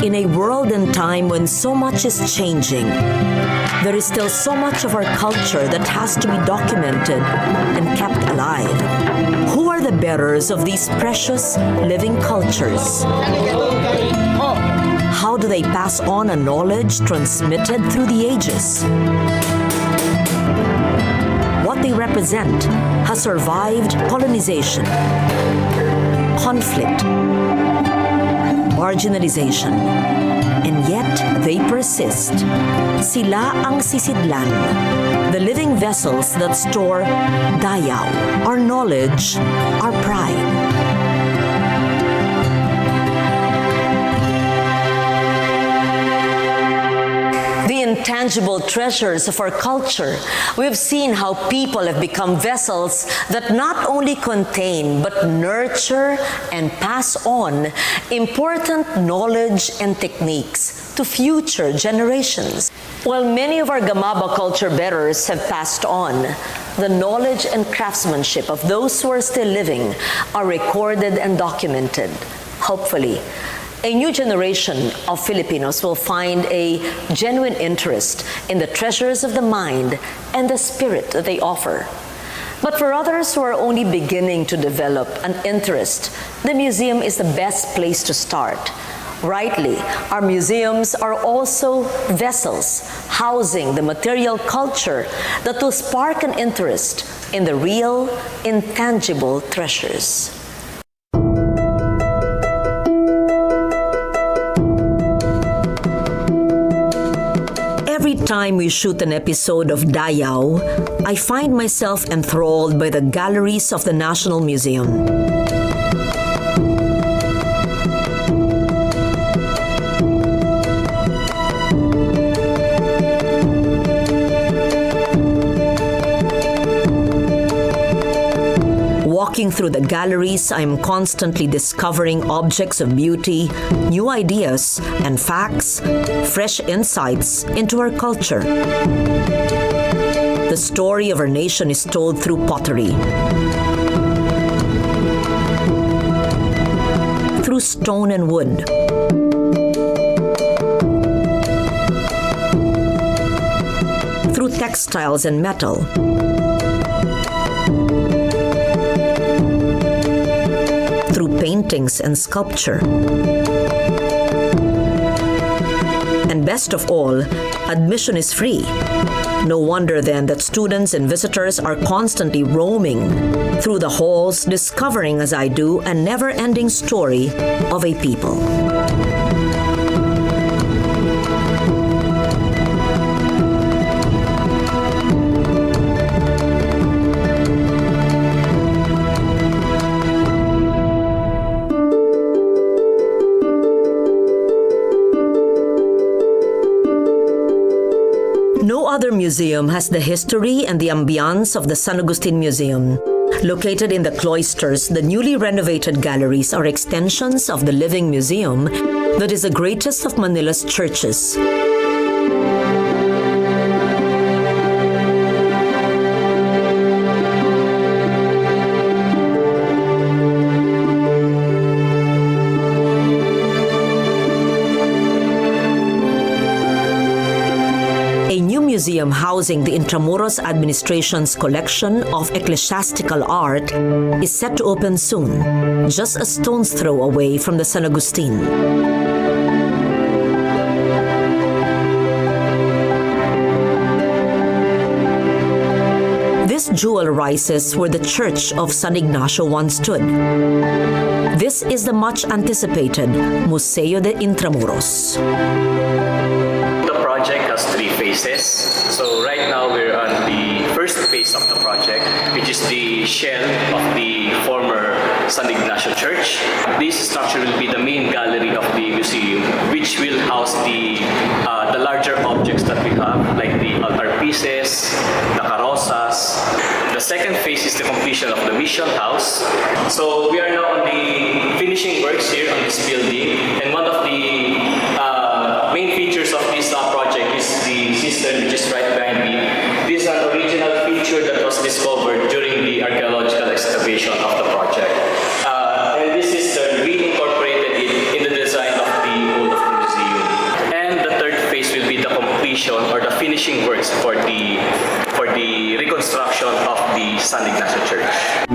In a world and time when so much is changing, there is still so much of our culture that has to be documented and kept alive. Who are the bearers of these precious living cultures? How do they pass on a knowledge transmitted through the ages? What they represent has survived colonization, conflict, marginalization, and yet they persist. Sila ang sisidlan, the living vessels that store Dayaw, our knowledge, our pride. The intangible treasures of our culture. We've seen how people have become vessels that not only contain but nurture and pass on important knowledge and techniques to future generations. While many of our Gamaba culture bearers have passed on, the knowledge and craftsmanship of those who are still living are recorded and documented. Hopefully, a new generation of Filipinos will find a genuine interest in the treasures of the mind and the spirit that they offer. But for others who are only beginning to develop an interest, the museum is the best place to start. Rightly, our museums are also vessels housing the material culture that will spark an interest in the real, intangible treasures. Every time we shoot an episode of Dayaw, I find myself enthralled by the galleries of the National Museum. Walking through the galleries, I am constantly discovering objects of beauty, new ideas and facts, fresh insights into our culture. The story of our nation is told through pottery, through stone and wood, through textiles and metal, through paintings and sculpture. And best of all, admission is free. No wonder then that students and visitors are constantly roaming through the halls, discovering, as I do, a never-ending story of a people. No other museum has the history and the ambiance of the San Agustin Museum. Located in the cloisters, the newly renovated galleries are extensions of the living museum that is the greatest of Manila's churches. Museum housing the Intramuros administration's collection of ecclesiastical art is set to open soon, just a stone's throw away from the San Agustin. This jewel rises where the church of San Ignacio once stood. This is the much anticipated Museo de Intramuros. The project has three phases. So right now we're on the first phase of the project, which is the shell of the former San Ignacio Church. This structure will be the main gallery of the museum, which will house the larger objects that we have, like the altar pieces, the carrozas. The second phase is the completion of the mission house. So we are now on the finishing works here on this building, and one of the main features of this project is the cistern, which is right behind me. This is an original feature that was discovered during the archaeological excavation of the project. And this cistern, we incorporated it in the design of the whole of the museum. completion or the finishing works for the reconstruction of the San Ignacio Church.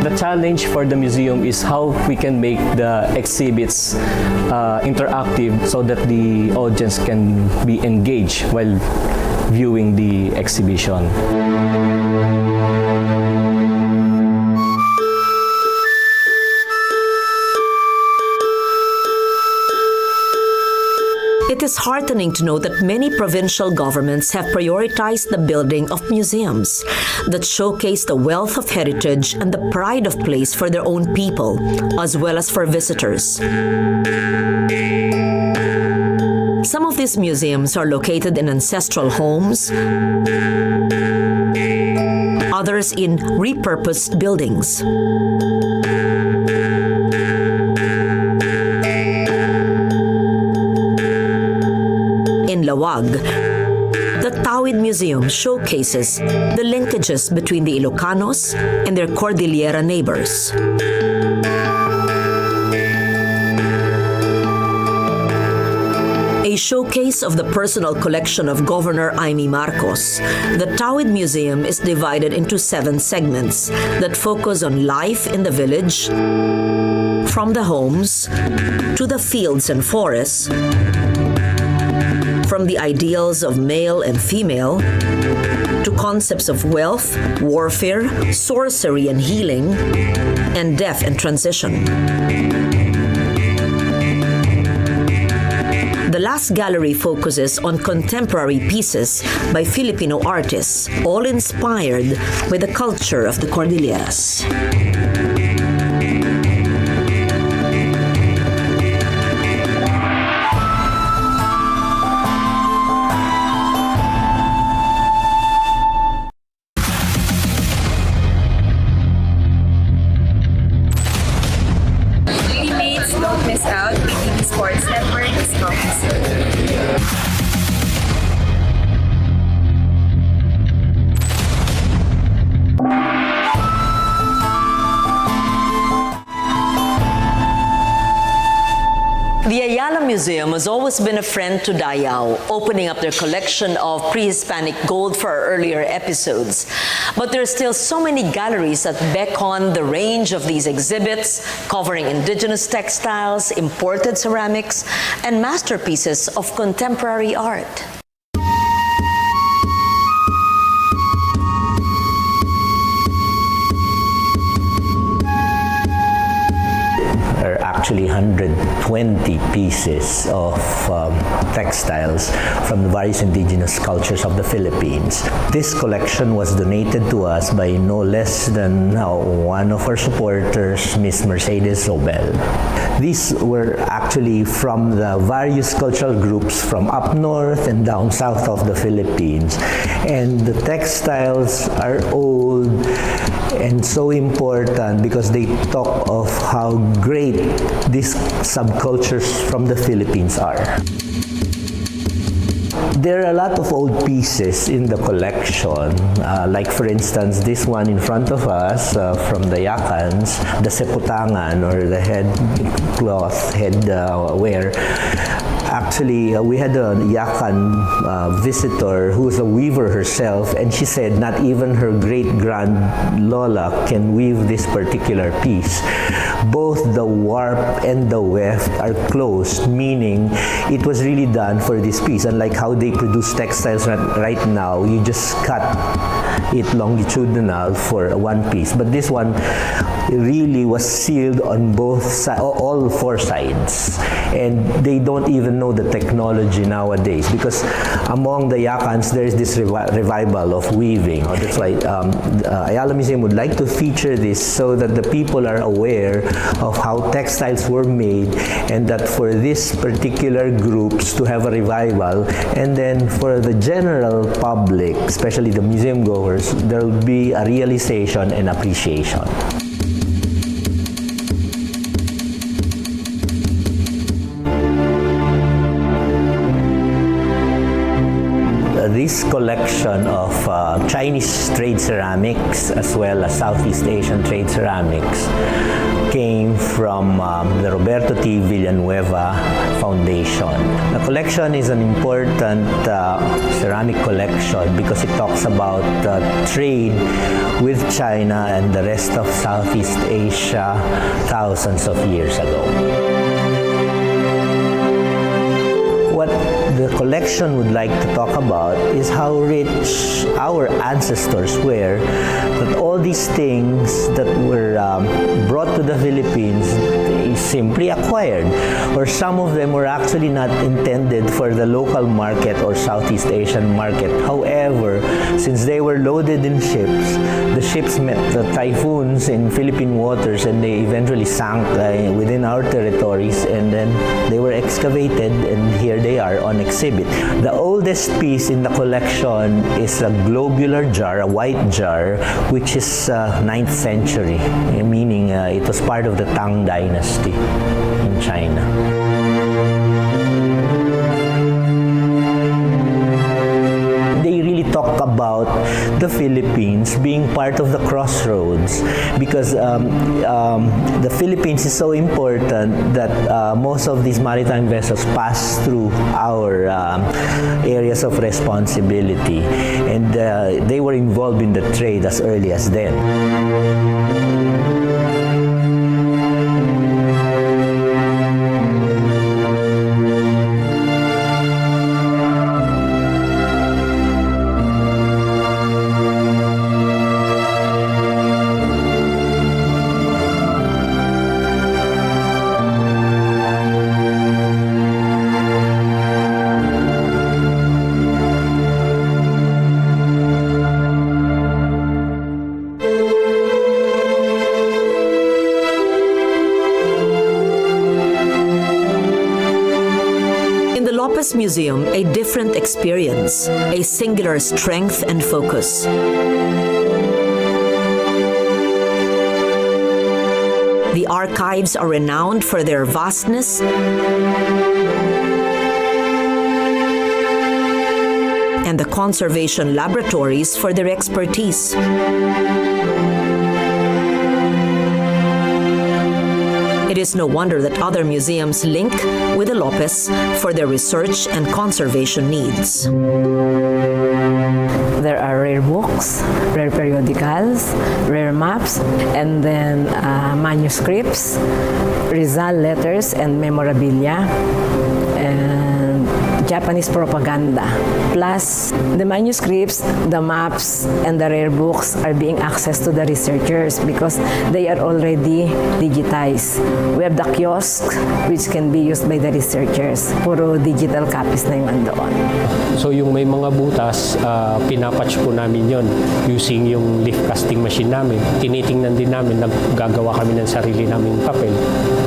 The challenge for the museum is how we can make the exhibits interactive so that the audience can be engaged while viewing the exhibition. It is heartening to know that many provincial governments have prioritized the building of museums that showcase the wealth of heritage and the pride of place for their own people, as well as for visitors. Some of these museums are located in ancestral homes, others in repurposed buildings. In Lawag, the Tawid Museum showcases the linkages between the Ilocanos and their Kordilyera neighbors. A showcase of the personal collection of Governor Amy Marcos, the Tawid Museum is divided into 7 segments that focus on life in the village, from the homes to the fields and forests, from the ideals of male and female to concepts of wealth, warfare, sorcery and healing, and death and transition. The last gallery focuses on contemporary pieces by Filipino artists, all inspired by the culture of the Cordilleras. Don't miss out. PTV Sports Network is coming soon. The Ayala Museum has always been a friend to Dayaw, opening up their collection of pre-Hispanic gold for our earlier episodes. But there are still so many galleries that beckon the range of these exhibits, covering indigenous textiles, imported ceramics, and masterpieces of contemporary art. Actually 120 pieces of textiles from the various indigenous cultures of the Philippines. This collection was donated to us by no less than one of our supporters, Miss Mercedes Robel. These were actually from the various cultural groups from up north and down south of the Philippines. And the textiles are old and so important because they talk of how great these subcultures from the Philippines are. There are a lot of old pieces in the collection, like for instance this one in front of us from the Yakans, the seputangan or the head cloth, head wear. Actually, we had a Yakan visitor who's a weaver herself, and she said not even her great-grand Lola can weave this particular piece. Both the warp and the weft are closed, meaning it was really done for this piece. Unlike how they produce textiles right now, you just cut it longitudinal for one piece. But this one really was sealed on both sides, all 4 sides. And they don't even know the technology nowadays because among the Yakans there is this revival of weaving. That's why Ayala Museum would like to feature this so that the people are aware of how textiles were made, and that for these particular groups to have a revival, and then for the general public, especially the museum goers, there will be a realization and appreciation. this collection of Chinese trade ceramics as well as Southeast Asian trade ceramics came from the Roberto T. Villanueva Foundation. The collection is an important ceramic collection because it talks about trade with China and the rest of Southeast Asia thousands of years ago. What the collection would like to talk about is how rich our ancestors were, that all these things that were brought to the Philippines they simply acquired, or some of them were actually not intended for the local market or Southeast Asian market. However, since they were loaded in ships, the ships met the typhoons in Philippine waters and they eventually sank within our territories, and then they were excavated and here they are on exhibit. The oldest piece in the collection is a globular jar, a white jar, which is 9th century, meaning it was part of the Tang Dynasty in China. Talk about the Philippines being part of the crossroads because the Philippines is so important that most of these maritime vessels pass through our areas of responsibility, and they were involved in the trade as early as then. Museum, a different experience, a singular strength and focus. The archives are renowned for their vastness and the conservation laboratories for their expertise. It is no wonder that other museums link with the Lopez for their research and conservation needs. There are rare books, rare periodicals, rare maps, and then manuscripts, Rizal letters and memorabilia, and Japanese propaganda. Plus, the manuscripts, the maps, and the rare books are being accessed to the researchers because they are already digitized. We have the kiosk, which can be used by the researchers. Puro digital copies na yung andoon. So yung may mga butas, pinapatch po namin yon using yung leaf casting machine namin. Tinitingnan din namin, naggagawa kami ng sarili naming papel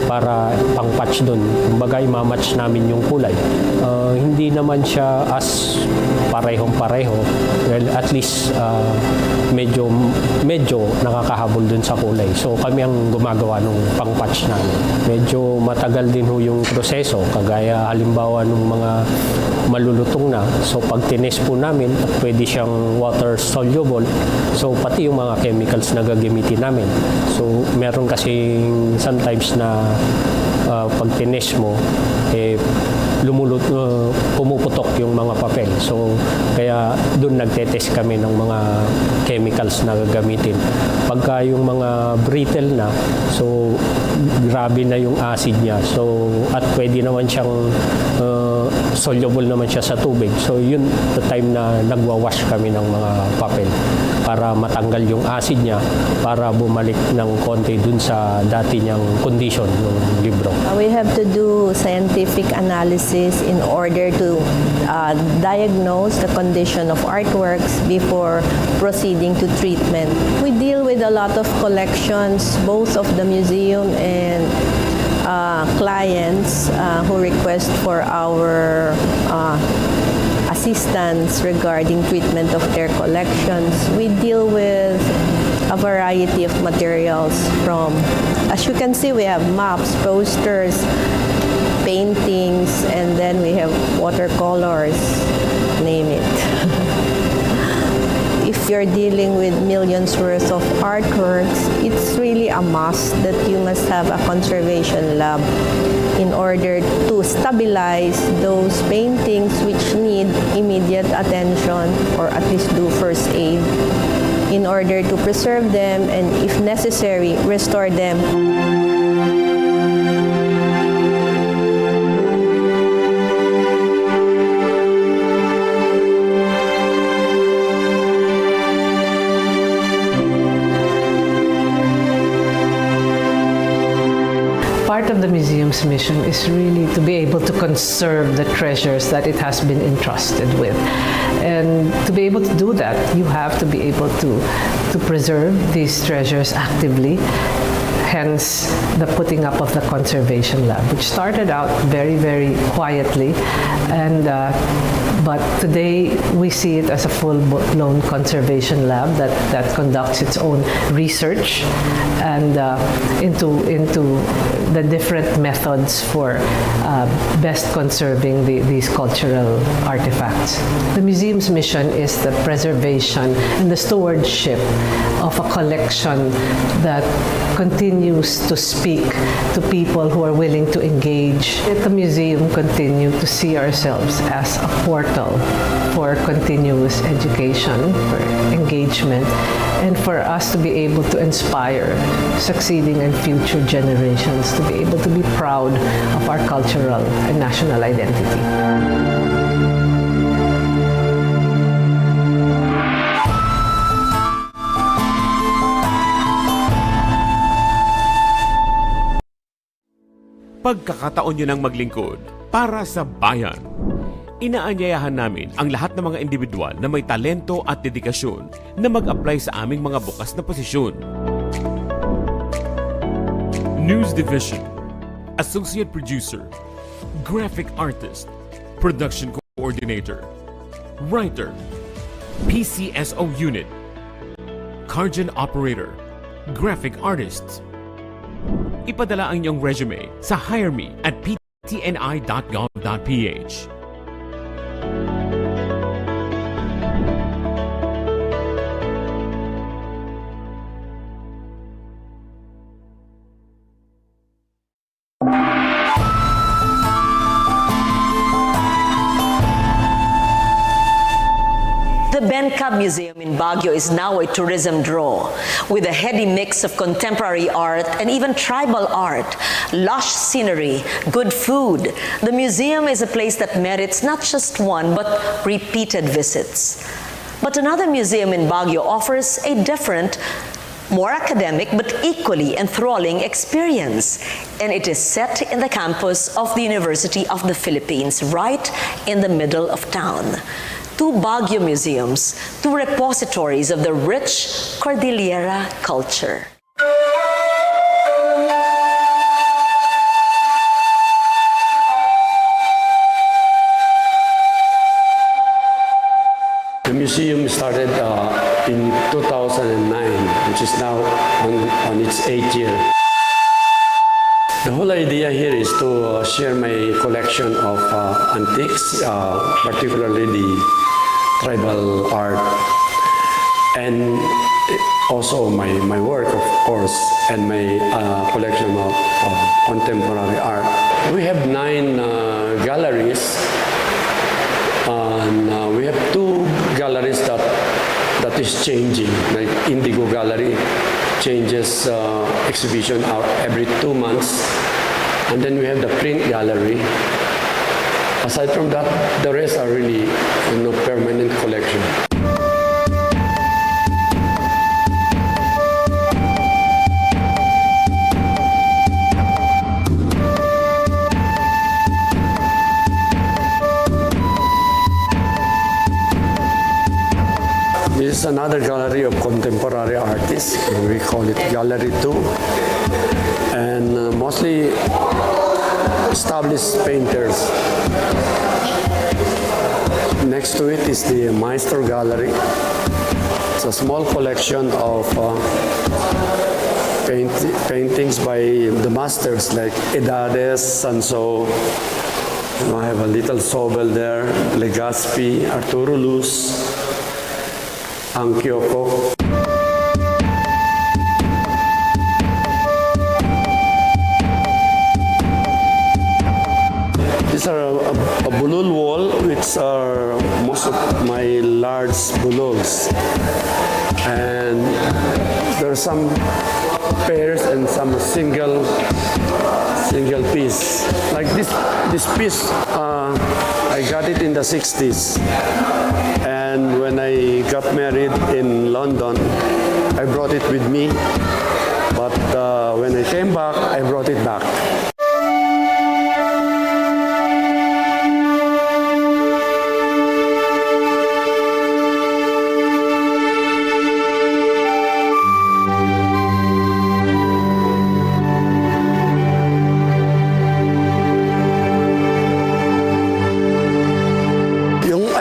para pang-patch doon. Kumbaga, imamatch namin yung kulay. Hindi naman siya as parehong-pareho. Well, at least medyo nakakahabol dun sa kulay. So kami ang gumagawa ng pang-patch namin. Medyo matagal din ho yung proseso. Kagaya halimbawa ng mga malulutong na. So pag tinest po namin, pwede siyang water soluble. So pati yung mga chemicals na gagamitin namin. So meron kasi sometimes na pag tinest mo, pumuputok yung mga papel. So, kaya doon nagtetest kami ng mga chemicals na gagamitin. Pagka yung mga brittle na, so, grabe na yung acid niya. So, at pwede naman siyang soluble naman siya sa tubig. So, yun the time na nagwawash kami ng mga papel para matanggal yung acid niya para bumalik ng konti dun sa dati niyang condition ng libro. We have to do scientific analysis in order to diagnose the condition of artworks before proceeding to treatment. We deal with a lot of collections, both of the museum and clients who request for our assistance regarding treatment of their collections. We deal with a variety of materials from, as you can see, we have maps, posters, paintings, and then we have watercolors, name it. you're dealing with millions worth of artworks, it's really a must that you must have a conservation lab in order to stabilize those paintings which need immediate attention or at least do first aid in order to preserve them and, if necessary, restore them. Part of the museum's mission is really to be able to conserve the treasures that it has been entrusted with. And to be able to do that, you have to be able to preserve these treasures actively. Hence, the putting up of the conservation lab, which started out very, very quietly, and but today we see it as a full-blown conservation lab that conducts its own research and into the different methods for best conserving these cultural artifacts. The museum's mission is the preservation and the stewardship of a collection that continues to speak to people who are willing to engage. At the museum, continue to see ourselves as a portal for continuous education, for engagement, and for us to be able to inspire succeeding and future generations to be able to be proud of our cultural and national identity. Pagkakataon nyo ng maglingkod para sa bayan. Inaanyayahan namin ang lahat ng mga individual na may talento at dedikasyon na mag-apply sa aming mga bukas na posisyon. News Division, Associate Producer, Graphic Artist, Production Coordinator, Writer, PCSO Unit, Cargen Operator, Graphic Artists. Ipadala ang iyong resume sa hireme@ptni.gov.ph. The BenCab Museum in Baguio is now a tourism draw, with a heady mix of contemporary art and even tribal art, lush scenery, good food. The museum is a place that merits not just one, but repeated visits. But another museum in Baguio offers a different, more academic but equally enthralling experience. And it is set in the campus of the University of the Philippines, right in the middle of town. Two Baguio museums, two repositories of the rich Kordilyera culture. The museum started in 2009, which is now on its 8th year. The whole idea here is to share my collection of antiques, particularly the tribal art, and also my work, of course, and my collection of contemporary art. We have 9 galleries, and we have 2 galleries that is changing, like Indigo Gallery changes exhibition out every 2 months, and then we have the print gallery. Aside from that, the rest are really permanent collection. This is another gallery of contemporary artists. We call it Gallery 2. And mostly established painters. Next to it is the Maestro Gallery. It's a small collection of paintings by the masters like Edades, Sanso. I have a little Sobel there, Legazpi, Arturo Luz. ang Kyoko. These are a bulul wall, which are most of my large bululs. And there are some pairs and some single piece. Like this piece, I got it in the 60s. And when I got married in London, I brought it with me. But when I came back, I brought it back.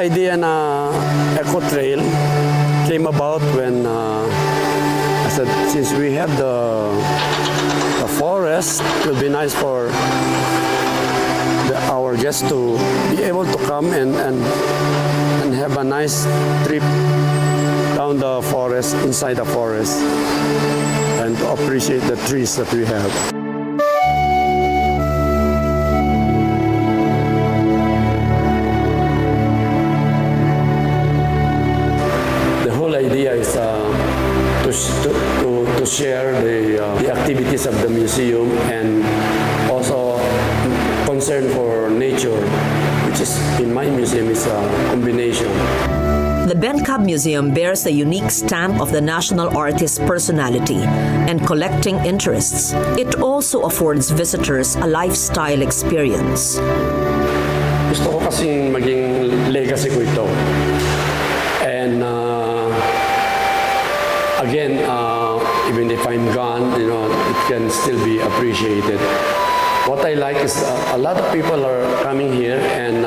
Idea na eco trail came about when I said, since we have the forest, it will be nice for our guests to be able to come and have a nice trip down the forest, inside the forest, and to appreciate the trees that we have. Idea is to share the activities of the museum and also concern for nature, which is in my museum is a combination. The BenCab Museum bears the unique stamp of the national artist's personality and collecting interests. It also affords visitors a lifestyle experience. Gusto ko kasing maging legacy ko ito. And again, even if I'm gone, it can still be appreciated. What I like is a lot of people are coming here, and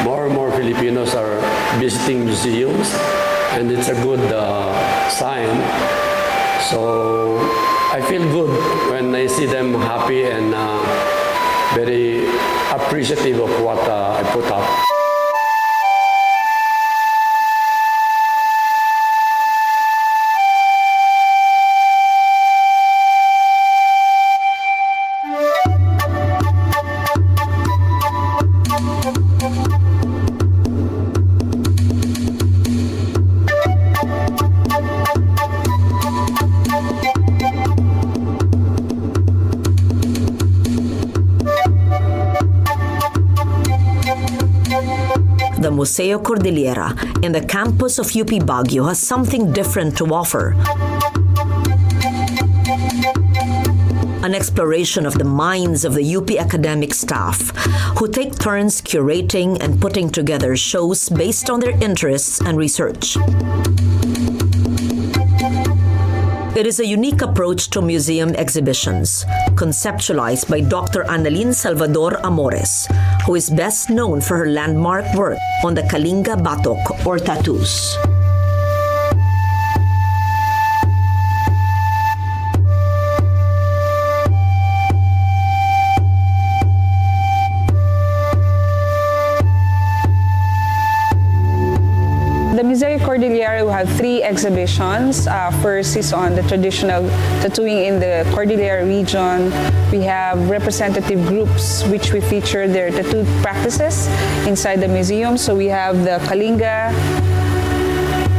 more and more Filipinos are visiting museums, and it's a good sign. So I feel good when I see them happy and very appreciative of what I put up. The Museo Kordilyera in the campus of UP Baguio has something different to offer. An exploration of the minds of the UP academic staff who take turns curating and putting together shows based on their interests and research. It is a unique approach to museum exhibitions, conceptualized by Dr. Annalyn Salvador Amores, who is best known for her landmark work on the Kalinga Batok or tattoos. The Museo Kordilyera will have 3 exhibitions. First is on the traditional tattooing in the Cordillera region. We have representative groups which we feature their tattoo practices inside the museum. So we have the Kalinga,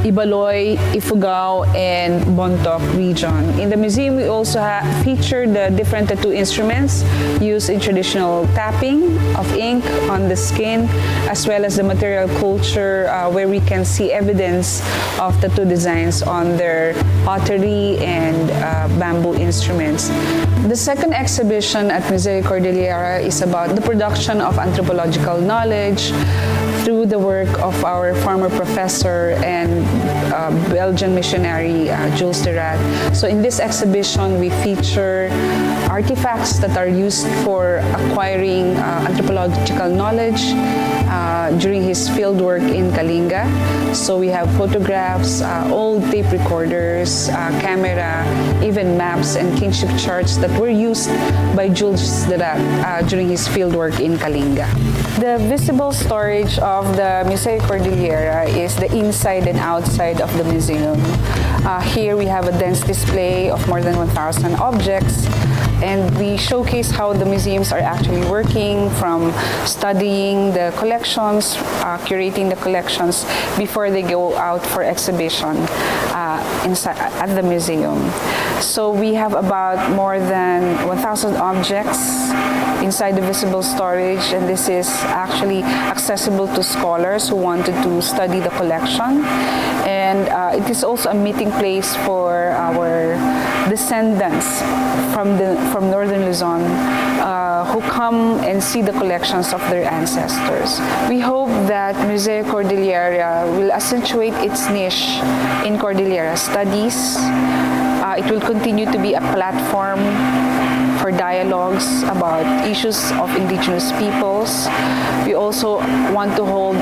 Ibaloy, Ifugao, and Bontoc region. In the museum, we also feature the different tattoo instruments used in traditional tapping of ink on the skin, as well as the material culture where we can see evidence of tattoo designs on their pottery and bamboo instruments. The second exhibition at Museo Kordilyera is about the production of anthropological knowledge through the work of our former professor and Belgian missionary Jules de Rat. So in this exhibition, we feature artifacts that are used for acquiring anthropological archaeological knowledge during his fieldwork in Kalinga. So we have photographs, old tape recorders, camera, even maps and kinship charts that were used by Jules Darat during his fieldwork in Kalinga. The visible storage of the Museo Kordilyera is the inside and outside of the museum. Here we have a dense display of more than 1,000 objects, and we showcase how the museums are actually working, from studying the collections, curating the collections before they go out for exhibition inside at the museum. So we have about more than 1,000 objects inside the visible storage, and this is actually accessible to scholars who wanted to study the collection. And it is also a meeting place for our descendants from Northern Luzon who come and see the collections of their ancestors. We hope that Museo Kordilyera will accentuate its niche in Cordillera studies. It will continue to be a platform for dialogues about issues of indigenous peoples. We also want to hold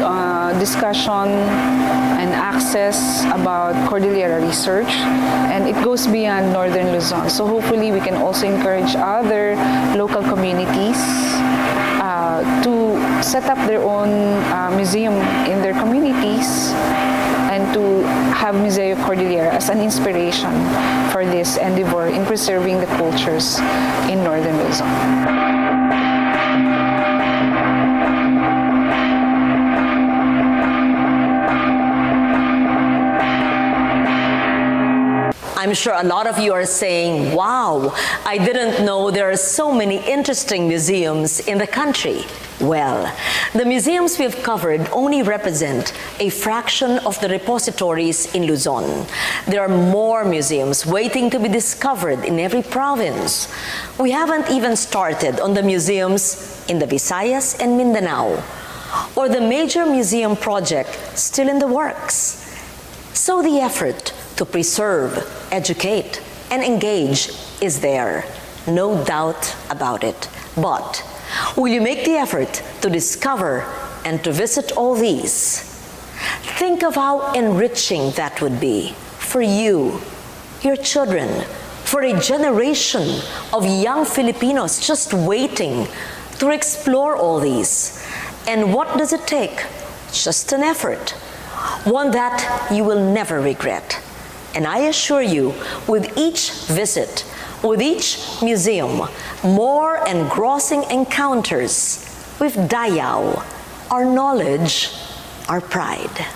discussion and access about Cordillera research, and it goes beyond Northern Luzon. So hopefully we can also encourage other local communities to set up their own museum in their communities and to have Museo Kordilyera as an inspiration for this endeavor in preserving the cultures in Northern Luzon. I'm sure a lot of you are saying, wow, I didn't know there are so many interesting museums in the country. Well, the museums we've covered only represent a fraction of the repositories in Luzon. There are more museums waiting to be discovered in every province. We haven't even started on the museums in the Visayas and Mindanao, or the major museum project still in the works. So the effort to preserve, educate, and engage is there. No doubt about it. But will you make the effort to discover and to visit all these? Think of how enriching that would be for you, your children, for a generation of young Filipinos just waiting to explore all these. And what does it take? Just an effort, one that you will never regret. And I assure you, with each visit, with each museum, more engrossing encounters with Dayaw, our knowledge, our pride.